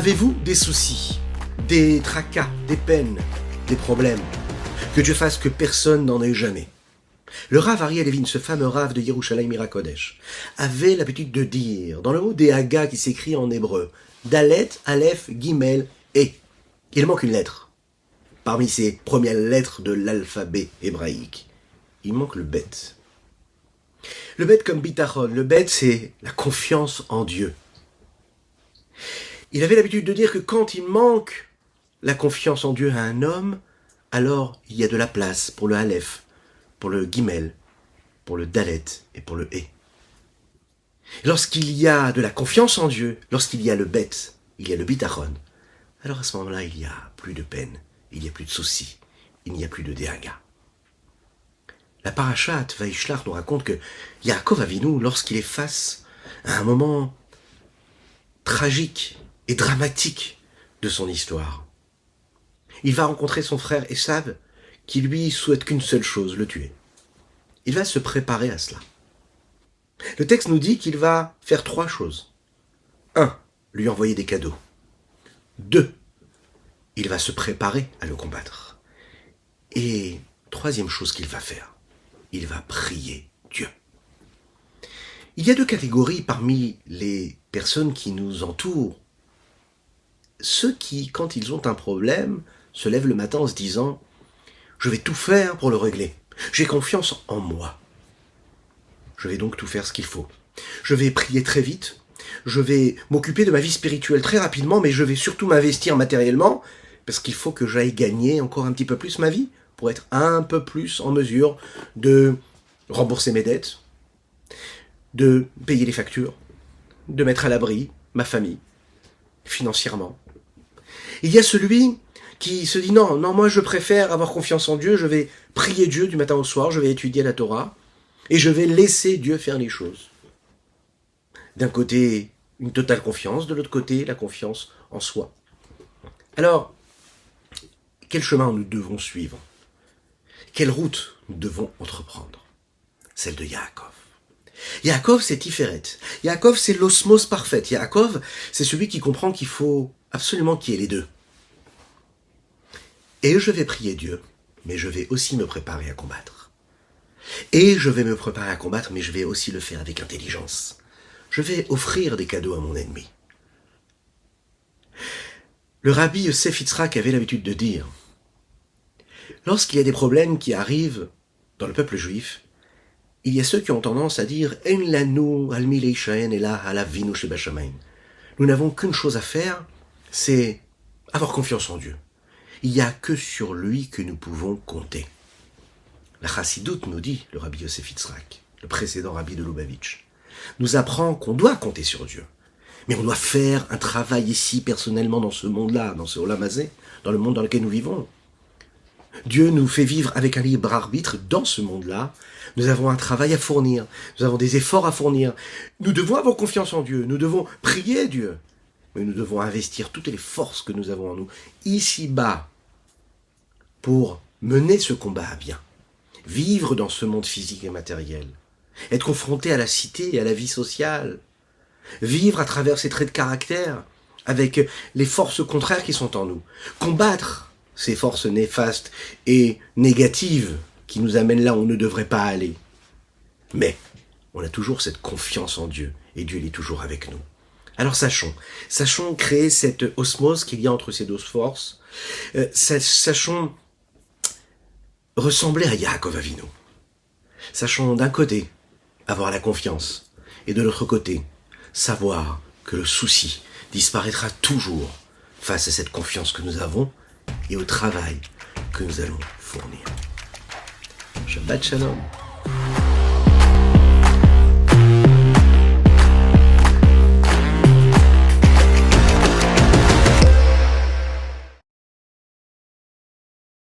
Avez-vous des soucis, des tracas, des peines, des problèmes? Que Dieu fasse que personne n'en ait jamais. Le Rav Ariel Levin, ce fameux Rav de Yerushalayim Ira Kodesh, avait l'habitude de dire, dans le mot Dehaga qui s'écrit en hébreu, Dalet, Aleph, Gimel, et. Il manque une lettre. Parmi ces premières lettres de l'alphabet hébraïque, il manque le Bet. Le Bet comme bitachon, le Bet c'est la confiance en Dieu. Il avait l'habitude de dire que quand il manque la confiance en Dieu à un homme, alors il y a de la place pour le Aleph, pour le Gimel, pour le Dalet et pour le Et. Lorsqu'il y a de la confiance en Dieu, lorsqu'il y a le Bet, il y a le bitachon, alors à ce moment-là, il n'y a plus de peine, il n'y a plus de soucis, il n'y a plus de Dehaga. La parashat Vaishlach nous raconte que Yaakov Avinu, lorsqu'il est face à un moment tragique et dramatique de son histoire, il va rencontrer son frère Esav, qui lui souhaite qu'une seule chose, le tuer. Il va se préparer à cela. Le texte nous dit qu'il va faire 3 choses. 1. Lui envoyer des cadeaux. 2. Il va se préparer à le combattre. Et 3e chose qu'il va faire, il va prier Dieu. Il y a 2 catégories parmi les personnes qui nous entourent. Ceux qui, quand ils ont un problème, se lèvent le matin en se disant « Je vais tout faire pour le régler. J'ai confiance en moi. Je vais donc tout faire ce qu'il faut. Je vais prier très vite. Je vais m'occuper de ma vie spirituelle très rapidement, mais je vais surtout m'investir matériellement parce qu'il faut que j'aille gagner encore un petit peu plus ma vie pour être un peu plus en mesure de rembourser mes dettes, de payer les factures, de mettre à l'abri ma famille, financièrement. » Il y a celui qui se dit non, moi je préfère avoir confiance en Dieu, je vais prier Dieu du matin au soir, je vais étudier la Torah, et je vais laisser Dieu faire les choses. D'un côté, une totale confiance, de l'autre côté, la confiance en soi. Alors, quel chemin nous devons suivre? Quelle route nous devons entreprendre? Celle de Yaakov. Yaakov, c'est Tiferet. Yaakov, c'est l'osmose parfaite. Yaakov, c'est celui qui comprend qu'il faut absolument qu'il y ait les deux. Et je vais prier Dieu, mais je vais aussi me préparer à combattre. Et je vais me préparer à combattre, mais je vais aussi le faire avec intelligence. Je vais offrir des cadeaux à mon ennemi. Le rabbi Yosef Yitzhak avait l'habitude de dire, lorsqu'il y a des problèmes qui arrivent dans le peuple juif, il y a ceux qui ont tendance à dire « En lanu al mi leishaen ela alavinu shebashamayim » Nous n'avons qu'une chose à faire, c'est avoir confiance en Dieu. Il n'y a que sur lui que nous pouvons compter. La Chassidoute nous dit, le rabbi Yosef Yitzhak, le précédent rabbi de Lubavitch, nous apprend qu'on doit compter sur Dieu. Mais on doit faire un travail ici, personnellement, dans ce monde-là, dans ce Olam Hazé, dans le monde dans lequel nous vivons. Dieu nous fait vivre avec un libre arbitre dans ce monde-là. Nous avons un travail à fournir, nous avons des efforts à fournir. Nous devons avoir confiance en Dieu, nous devons prier Dieu. Mais nous devons investir toutes les forces que nous avons en nous, ici-bas, pour mener ce combat à bien. Vivre dans ce monde physique et matériel. Être confronté à la cité et à la vie sociale. Vivre à travers ces traits de caractère, avec les forces contraires qui sont en nous. Combattre ces forces néfastes et négatives qui nous amènent là où on ne devrait pas aller. Mais on a toujours cette confiance en Dieu, et Dieu il est toujours avec nous. Alors sachons créer cette osmose qu'il y a entre ces 2 forces, sachons ressembler à Yaakov Avinu. Sachons d'un côté avoir la confiance, et de l'autre côté savoir que le souci disparaîtra toujours face à cette confiance que nous avons et au travail que nous allons fournir. Shabbat Shalom.